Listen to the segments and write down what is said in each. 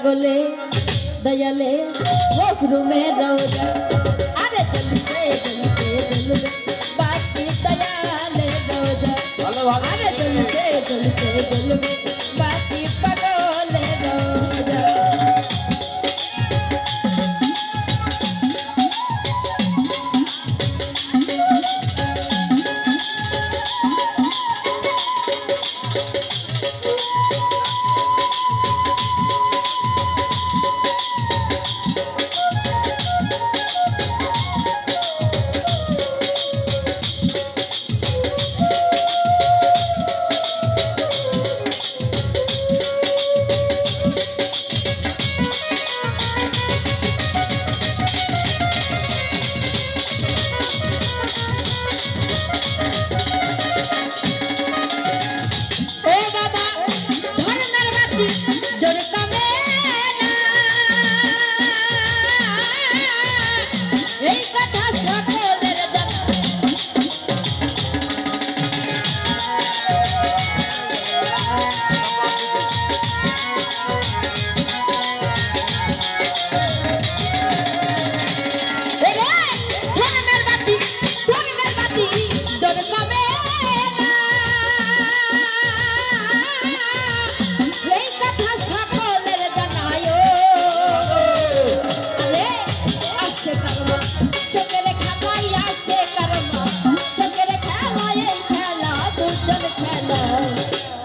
পাগলে দয়ালে মখরুমে রোজা আরে চলতে চলতে চলবে বাকি দয়ালে রোজা আরে চলতে চলতে চলবে বাকি পাগলে রোজা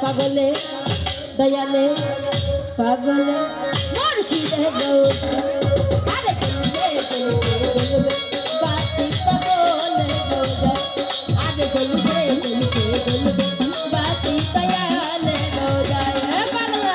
পাগলে দয়ালে পাগলে মুর্শিদে রোজা আরে চলতে চলতে চলবে বাকি পাগলে রোজা আরে চলতে চলতে চলবে বাকি দয়ালে রোজা পাগলা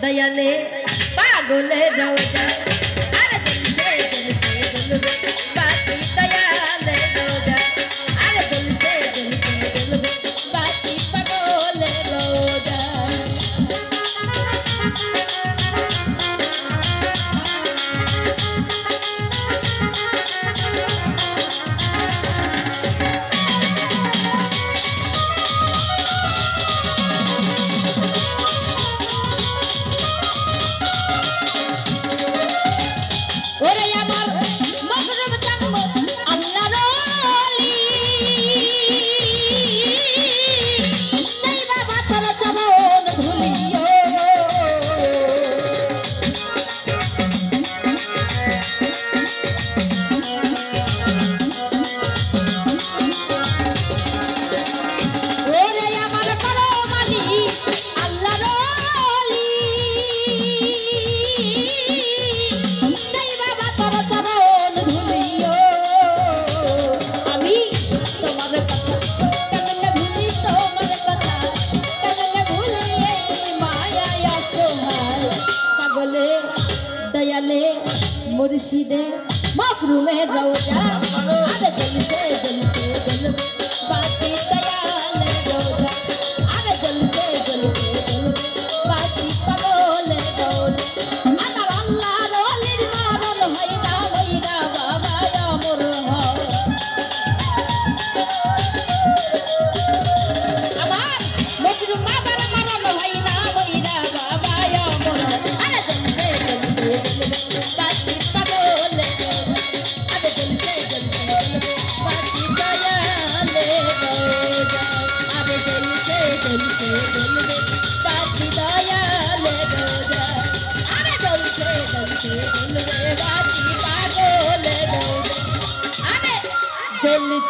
দয়ালে পাগলে রোজা আরে চলতে চলতে চলবে বাকি দয়ালে রোজা আরে চলতে চলতে চলবে বাকি পাগলে রোজা मुर्शिदे मखरूमे रौजा आरे चलते चलते चलते बाकी दयाले रौजा आरे चलते चलते चलते बाकी पागले रौजा আমার আল্লাহর ওলির মরণ হইরা হইরা বাবা আমার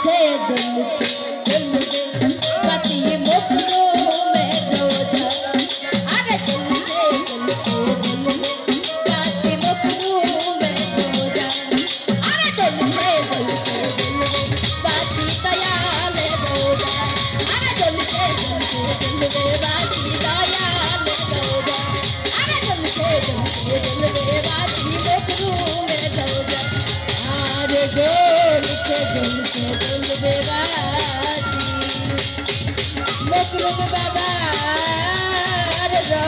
जलते जलते बाती मोकरू में रोजा अरे जलते जलते बाती मोकरू में रोजा अरे जलते जलते बाती दयाल रोजा अरे जलते जलते बाती दयाल रोजा अरे जलते जलते बाती मोकरू में रोजा अरे जलते जलते बाती मोकरू में बाबा रो